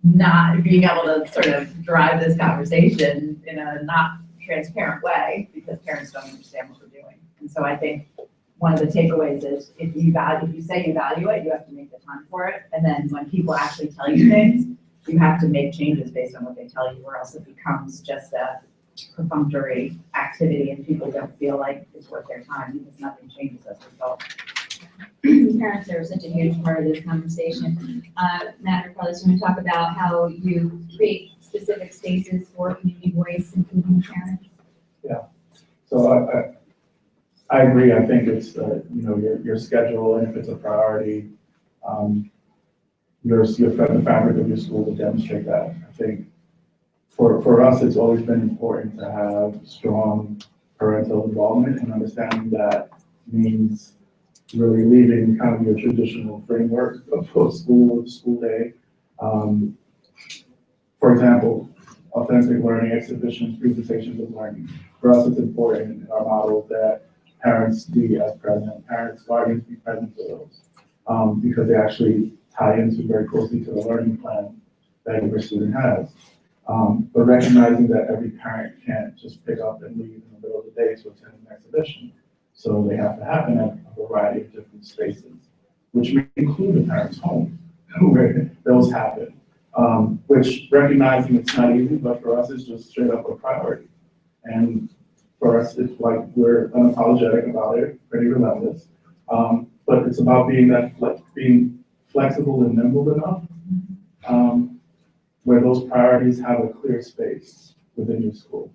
Speaker 4: not being able to sort of drive this conversation in a not transparent way because parents don't understand what we're doing. And so I think one of the takeaways is if you say you value it, you have to make the time for it. And then when people actually tell you things, you have to make changes based on what they tell you, or else it becomes just a perfunctory activity and people don't feel like it's worth their time because nothing changes as a result.
Speaker 3: Parents are such a huge part of this conversation. Matt or Carlos, you want to talk about how you create specific spaces for community voice, including parents?
Speaker 5: Yeah. So I agree. I think it's your schedule, and if it's a priority, the fabric of your school will demonstrate that. I think for us, it's always been important to have strong parental involvement, and understanding that means really leaving kind of your traditional framework of school day. For example, authentic learning exhibitions, presentations of learning. for us, it's important in our model that parents be as present, guardians be present for those, because they actually tie into very closely to the learning plan that every student has. But recognizing that every parent can't just pick up and leave in the middle of the day to attend an exhibition. So they have to happen at a variety of different spaces, which may include the parent's home, where those happen. Which recognizing it's not easy, but for us, it's just straight up a priority. And for us, it's like we're unapologetic about it, pretty relentless. But it's about being flexible and nimble enough, where those priorities have a clear space within your school.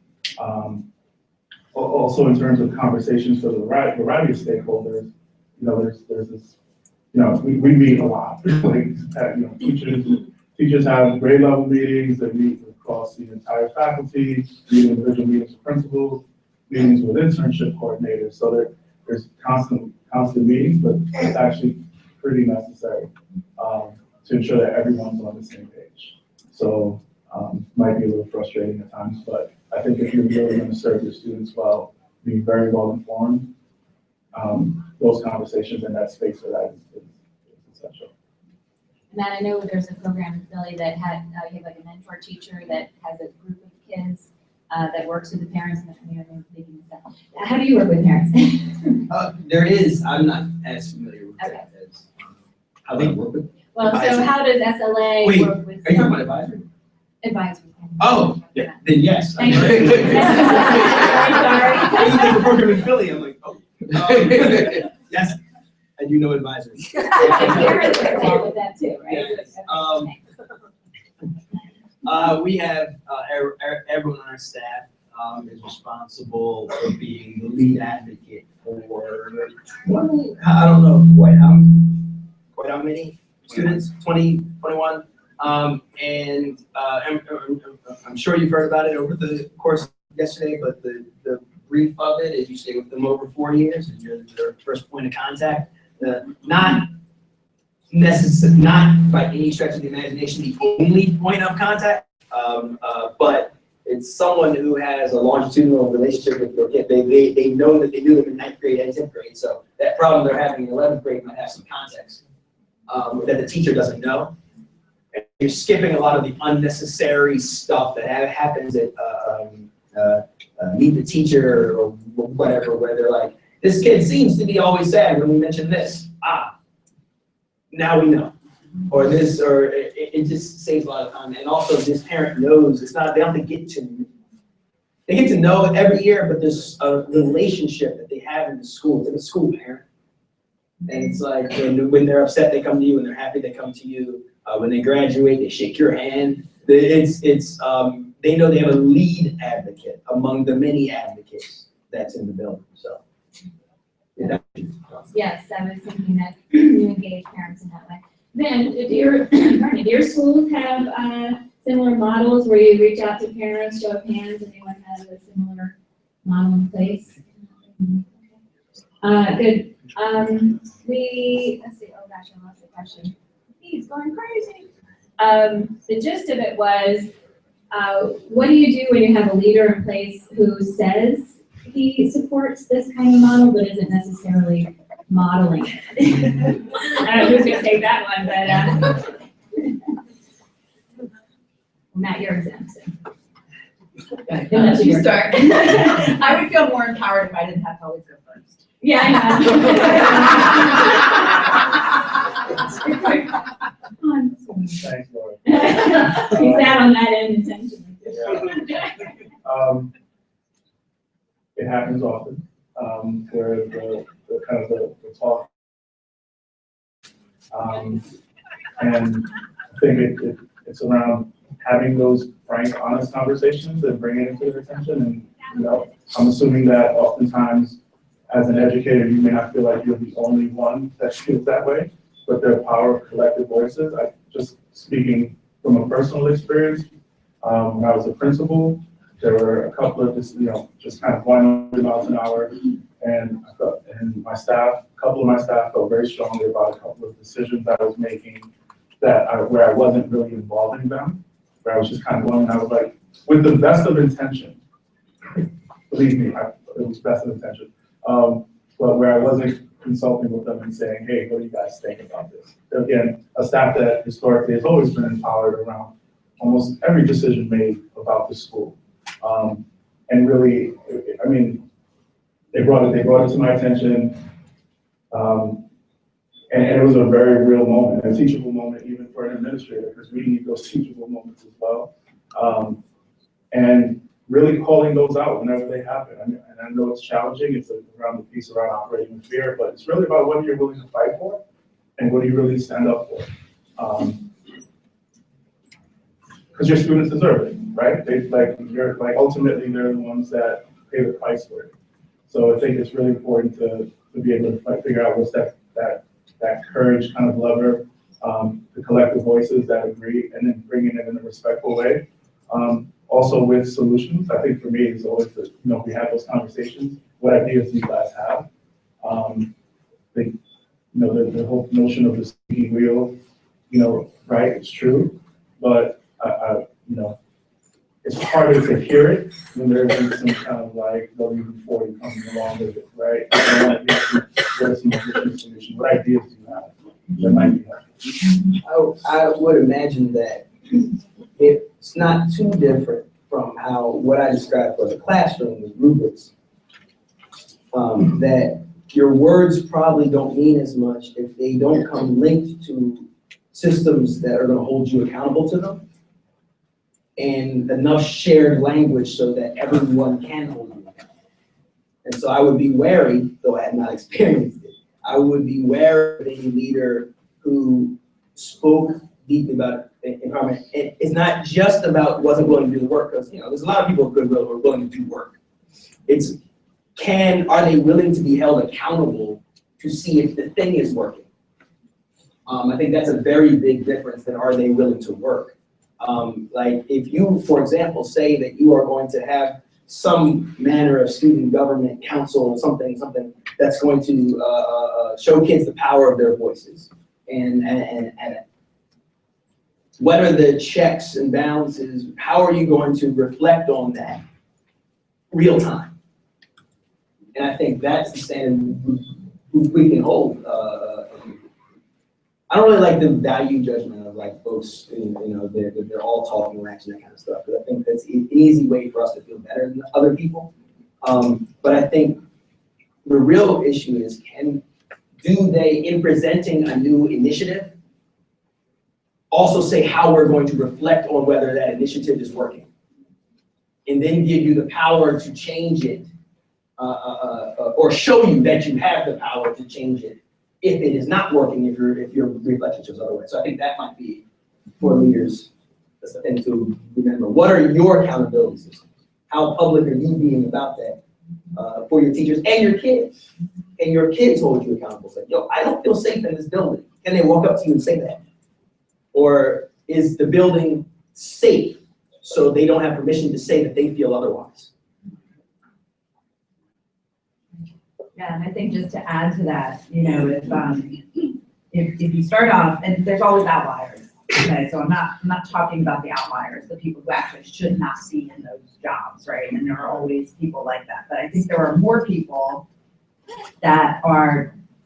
Speaker 5: Also, in terms of conversations for the variety of stakeholders, there's this, we meet a lot. Teachers have grade level meetings that meet across the entire faculty, meet individual meetings with principals, meetings with internship coordinators. So there's constant meetings, but it's actually pretty necessary to ensure that everyone's on the same page. So might be a little frustrating at times, but I think if you're really going to serve your students well, be very well informed, those conversations in that space for that is essential.
Speaker 6: Matt, I know there's a program in Philly that had, you have like a mentor teacher that has a group of kids that works with the parents. And
Speaker 3: How do you work with parents?
Speaker 1: There is, I'm not as familiar with
Speaker 6: Okay.
Speaker 1: that as how they work with.
Speaker 6: Well, so
Speaker 1: Advisory.
Speaker 6: how does SLA
Speaker 1: Wait,
Speaker 6: work with
Speaker 1: Are you talking about advisory?
Speaker 6: advisory?
Speaker 1: Oh, yeah, then yes.
Speaker 6: Thank you.
Speaker 1: When
Speaker 6: Sorry.
Speaker 1: you did the program in Philly, I'm like, oh. Yes, I do know advisory.
Speaker 6: Parents are involved with that too, right?
Speaker 1: Yes. We have everyone on our staff is responsible for being the lead advocate for 20, I don't know quite how many students, 20, 21. And I'm sure you've heard about it over the course yesterday, but the brief of it is you stay with them over 4 years and you're their first point of contact. Not by any stretch of the imagination the only point of contact, but it's someone who has a longitudinal relationship with your kid. They know that they knew them in 9th grade and 10th grade, so that problem they're having in 11th grade might have some context that the teacher doesn't know. And you're skipping a lot of the unnecessary stuff that happens at meet the teacher or whatever, where they're like, this kid seems to be always sad when we mention this. Now we know. Or this, or it just saves a lot of time. And also this parent knows it's not, they don't have to get to, they get to know every year, but there's a relationship that they have in the school, to the school parent. And it's like, when they're upset, they come to you, when they're happy, they come to you. When they graduate, they shake your hand. They know they have a lead advocate among the many advocates that's in the building, so.
Speaker 6: Yes, I was thinking that you engage parents in that way.
Speaker 3: Then, do your schools have similar models where you reach out to parents, show of hands, anyone has a similar model in place? Good.
Speaker 6: Let's see, oh gosh, I lost the question. He's going crazy. The gist of it was,
Speaker 3: What do you do when you have a leader in place who says he supports this kind of model, but isn't necessarily modeling it? I don't know who's gonna take that one, but Matt, you're exempt.
Speaker 4: You start. I would feel more empowered if I didn't have to always go first.
Speaker 3: Yeah, I know.
Speaker 5: Thanks, Laura.
Speaker 3: You sat on that end intentionally.
Speaker 5: It happens often, where the kind of the talk. And I think it's around having those frank, honest conversations and bringing it to their attention. And, I'm assuming that oftentimes as an educator, you may not feel like you're the only one that feels that way, but there are power of collective voices. Just speaking from a personal experience, when I was a principal, there were a couple of just kind of 100 miles an hour, and my staff, a couple of my staff felt very strongly about a couple of decisions I was making where I wasn't really involving them, where I was just kind of going, and I was like, with the best of intention, believe me, it was best of intention. But where I wasn't consulting with them and saying, hey, what do you guys think about this? Again, a staff that historically has always been empowered around almost every decision made about the school. And really, I mean, they brought it to my attention. And it was a very real moment, a teachable moment even for an administrator, because we need those teachable moments as well. And really calling those out whenever they happen. I mean, and I know it's challenging, it's around the piece around operating in fear, but it's really about what you're willing to fight for and what do you really stand up for. Because your students deserve it, right? Ultimately they're the ones that pay the price for it. So I think it's really important to be able to figure out what's that courage kind of lever, the collective voices that agree, and then bringing it in a respectful way. Also with solutions, I think for me, it's always that, we have those conversations. What ideas do you guys have? The whole notion of the squeaky wheel, right, it's true, but it's harder to hear it when there isn't some kind of WB-40 coming along with it, right? What are some different solutions? What ideas do you have that might be helpful?
Speaker 1: I would imagine that it's not too different from what I described for the classroom with rubrics. That your words probably don't mean as much if they don't come linked to systems that are going to hold you accountable to them, and enough shared language so that everyone can hold you accountable. And so I would be wary, though I have not experienced it, I would be wary of any leader who spoke deeply about empowerment. It's not just about wasn't willing to do the work, because there's a lot of people of goodwill who are willing to do work. It's are they willing to be held accountable to see if the thing is working? I think that's a very big difference than are they willing to work. Like if you, for example, say that you are going to have some manner of student government council, something that's going to show kids the power of their voices, and what are the checks and balances? How are you going to reflect on that real time? And I think that's the standard we can hold. I don't really like the value judgment of folks, they're all talking racks and that kind of stuff, because I think that's an easy way for us to feel better than other people. But I think the real issue is, do they, in presenting a new initiative, also say how we're going to reflect on whether that initiative is working, and then give you the power to change it, or show you that you have the power to change it if it is not working, if your reflection shows otherwise. So I think that might be for leaders a thing to remember. What are your accountability systems? How public are you being about that for your teachers and your kids? And your kids hold you accountable. Say, I don't feel safe in this building. Can they walk up to you and say that? Or is the building safe so they don't have permission to say that they feel otherwise?
Speaker 4: Yeah, and I think just to add to that, if you start off, and there's always outliers, okay? So I'm not talking about the outliers, the people who actually should not be in those jobs, right? And there are always people like that. But I think there are more people that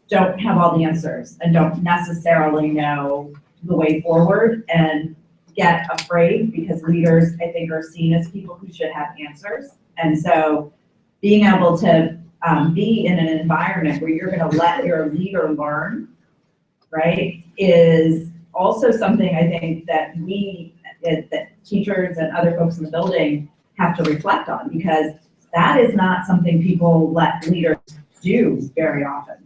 Speaker 4: don't have all the answers and don't necessarily know the way forward and get afraid, because leaders, I think, are seen as people who should have answers. And so being able to be in an environment where you're going to let your leader learn, right, is also something I think that that teachers and other folks in the building have to reflect on, because that is not something people let leaders do very often,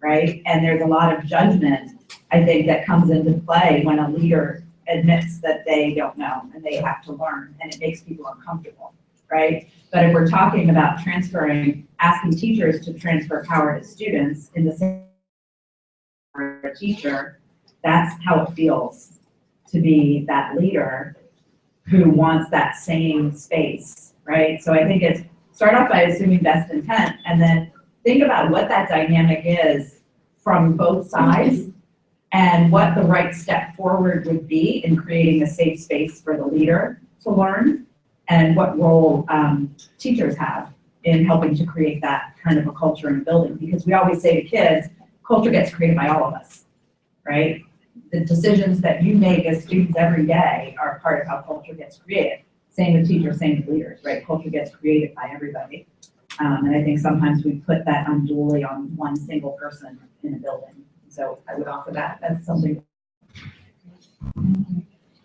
Speaker 4: right? And there's a lot of judgment, I think, that comes into play when a leader admits that they don't know and they have to learn, and it makes people uncomfortable, right? But if we're talking about asking teachers to transfer power to students in the same for a teacher, that's how it feels to be that leader who wants that same space, right? So I think it's start off by assuming best intent, and then think about what that dynamic is from both sides and what the right step forward would be in creating a safe space for the leader to learn, and what role teachers have in helping to create that kind of a culture in a building. Because we always say to kids, culture gets created by all of us, right? The decisions that you make as students every day are part of how culture gets created. Same with teachers, same with leaders, right? Culture gets created by everybody. And I think sometimes we put that unduly on one single person in a building. So I would offer that as something.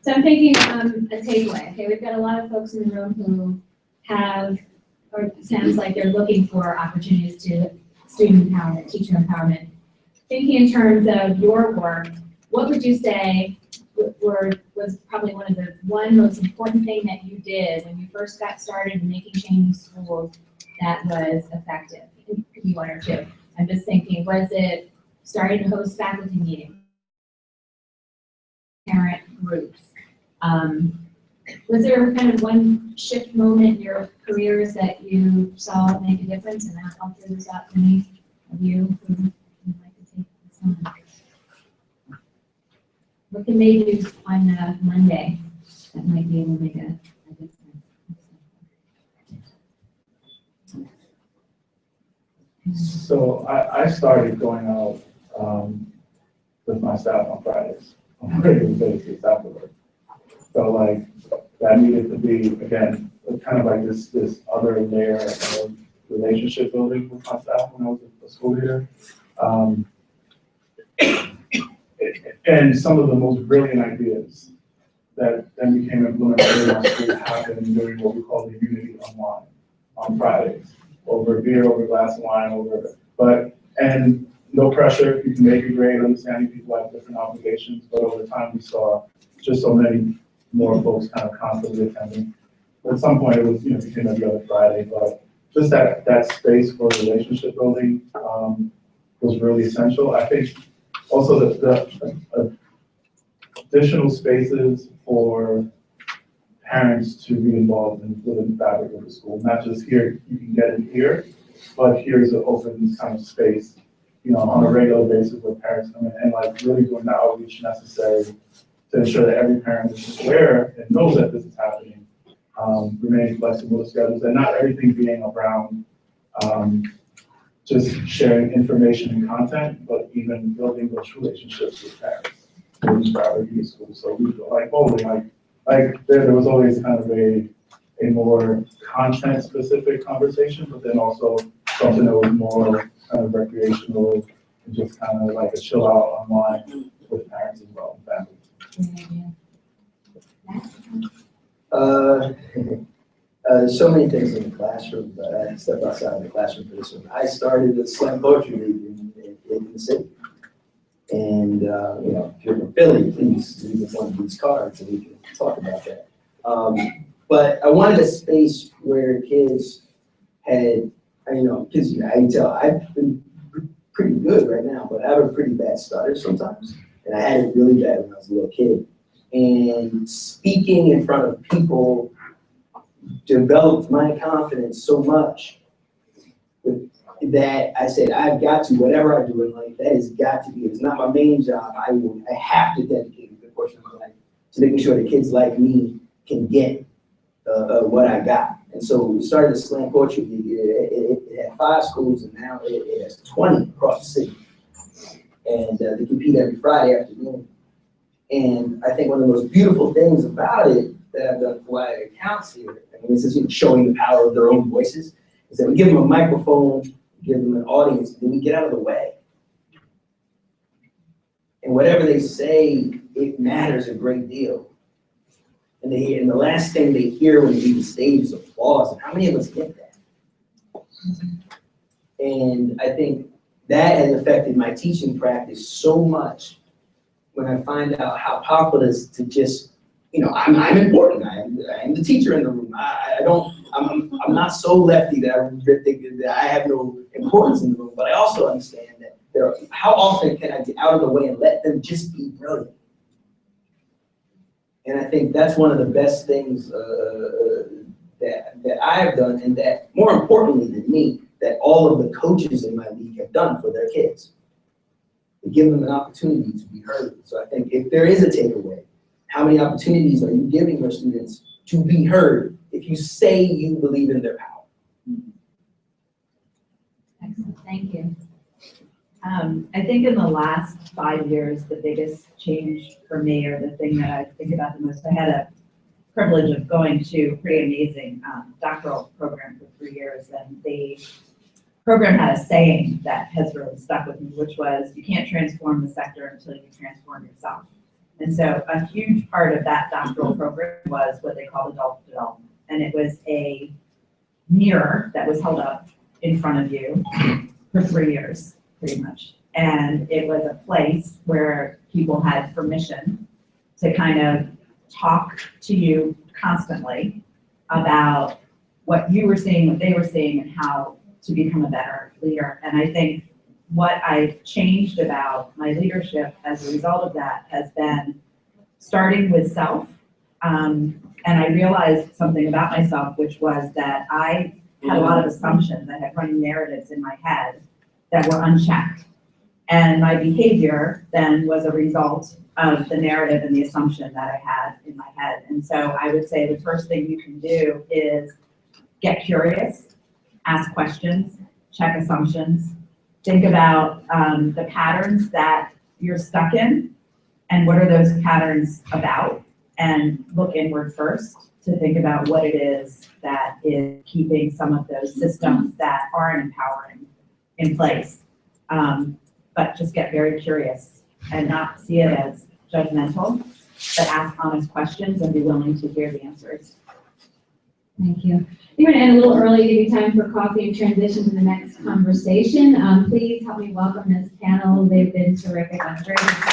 Speaker 6: So I'm thinking, a takeaway, okay, we've got a lot of folks in the room who have, or it sounds like they're looking for opportunities to student empowerment, teacher empowerment. Thinking in terms of your work, what would you say was probably one most important thing that you did when you first got started in making change in schools that was effective? It could be one or two. I'm just thinking, was it starting to host faculty meetings, parent groups? Was there kind of one shift moment in your careers that you saw make a difference? And I'll throw this out to any of you who would like to take this on. What can they do on Monday that might be able to make a difference?
Speaker 5: So I started going out with my staff on Fridays on a regular basis afterward. So like that needed to be, again, kind of like this other layer of relationship building with my staff when I was a school leader. And some of the most brilliant ideas that then became implemented in our school happened during what we call the Unity Unwind on Fridays. Over beer, over a glass of wine, and no pressure, you can make it great, understanding people have different obligations, but over time we saw just so many more folks kind of constantly attending. At some point it was, became every other Friday, but just that space for relationship building was really essential. I think also the additional spaces for parents to be involved within the fabric of the school, not just here, you can get in here, but here's an open kind of space, on a regular basis where parents come in and like really doing the outreach necessary to ensure that every parent is aware and knows that this is happening, remaining flexible with schedules, and not everything being around just sharing information and content, but even building those relationships with parents in the fabric of the school. So we feel like bowling, like there was always kind of a more content specific conversation, but then also something that was more kind of recreational and just kind of like a chill out online with parents as well and families.
Speaker 1: So many things in the classroom, but I step outside of the classroom for this one. I started a slam poetry league in the city. And, if you're from Philly, please leave us one of these cards and we can talk about that. But I wanted a space where kids had, because I can tell I've been pretty good right now, but I have a pretty bad stutter sometimes. And I had it really bad when I was a little kid. And speaking in front of people developed my confidence so much that I said, I've got to, whatever I do in life, that has got to be, it's not my main job. I have to dedicate a good portion of my life to making sure that kids like me can get what I got. And so we started the Slam Poetry League. It had 5 schools, and now it has 20 across the city. And they compete every Friday afternoon. And I think one of the most beautiful things about it that I've done for why it counts here, this is showing the power of their own voices, is that we give them a microphone, give them an audience, and then we get out of the way. And whatever they say, it matters a great deal. And the last thing they hear when they leave the stage is applause. And how many of us get that? And I think that has affected my teaching practice so much when I find out how powerful it is to just, I'm important. I'm the teacher in the room. I'm not so lefty that I think that I have no importance in the room, but I also understand that how often can I get out of the way and let them just be brilliant? And I think that's one of the best things that I have done, and that more importantly than me, that all of the coaches in my league have done for their kids. To give them an opportunity to be heard. So I think if there is a takeaway, how many opportunities are you giving your students to be heard if you say you believe in their power?
Speaker 6: Excellent, thank you.
Speaker 4: I think in the last 5 years, the biggest change for me, or the thing that I think about the most, I had a privilege of going to a pretty amazing doctoral program for 3 years, and the program had a saying that has really stuck with me, which was, you can't transform the sector until you transform yourself. And so a huge part of that doctoral program was what they call adult development. And it was a mirror that was held up in front of you for 3 years, pretty much. And it was a place where people had permission to kind of talk to you constantly about what you were seeing, what they were seeing, and how to become a better leader. And I think what I've changed about my leadership as a result of that has been starting with self. And I realized something about myself, which was that I had a lot of assumptions. I had running narratives in my head that were unchecked. And my behavior then was a result of the narrative and the assumption that I had in my head. And so I would say the first thing you can do is get curious, ask questions, check assumptions, think about the patterns that you're stuck in and what are those patterns about, and look inward first to think about what it is that is keeping some of those systems that aren't empowering in place. But just get very curious and not see it as judgmental, but ask honest questions and be willing to hear the answers.
Speaker 3: Thank you. We're going to end a little early, give you time for coffee and transition to the next conversation. Please help me welcome this panel. They've been terrific. I'm very excited.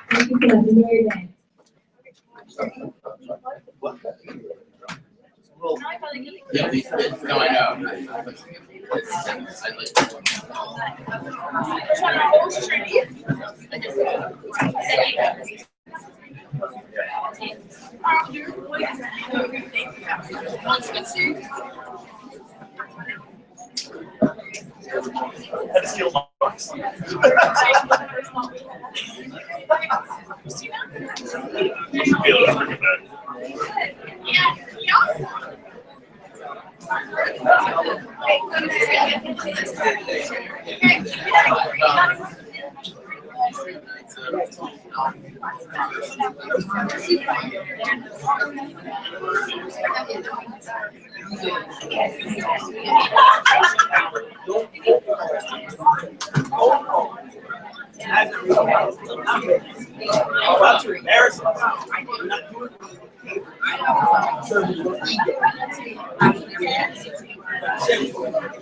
Speaker 3: Thank you so much. Enjoy your day.
Speaker 7: Yeah, no, I know. I'd like to.
Speaker 8: Had to steal my box. You should be able to look at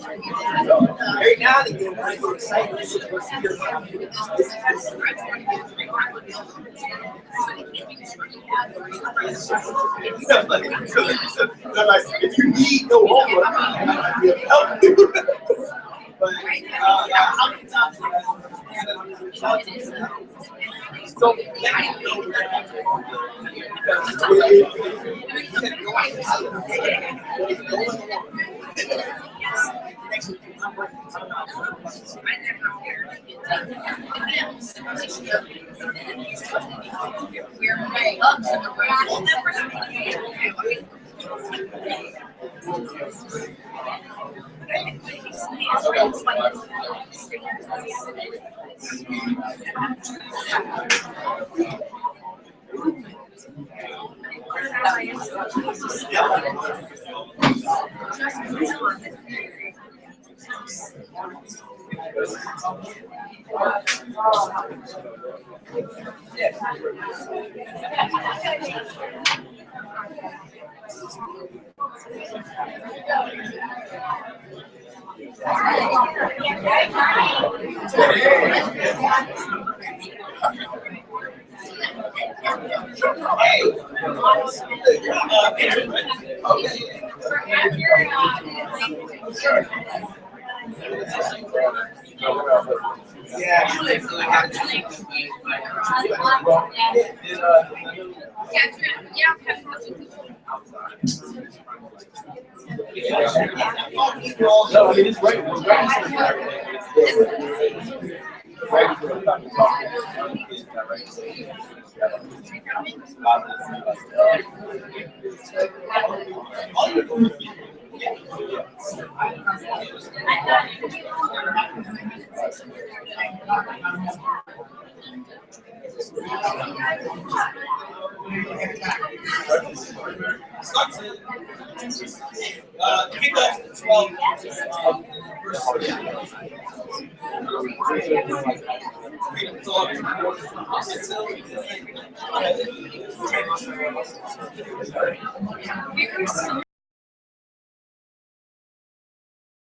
Speaker 1: Every now and again, when I get excited, if you need no homework, I might be able to help you. But
Speaker 8: no, I mean, it's right.
Speaker 9: It's all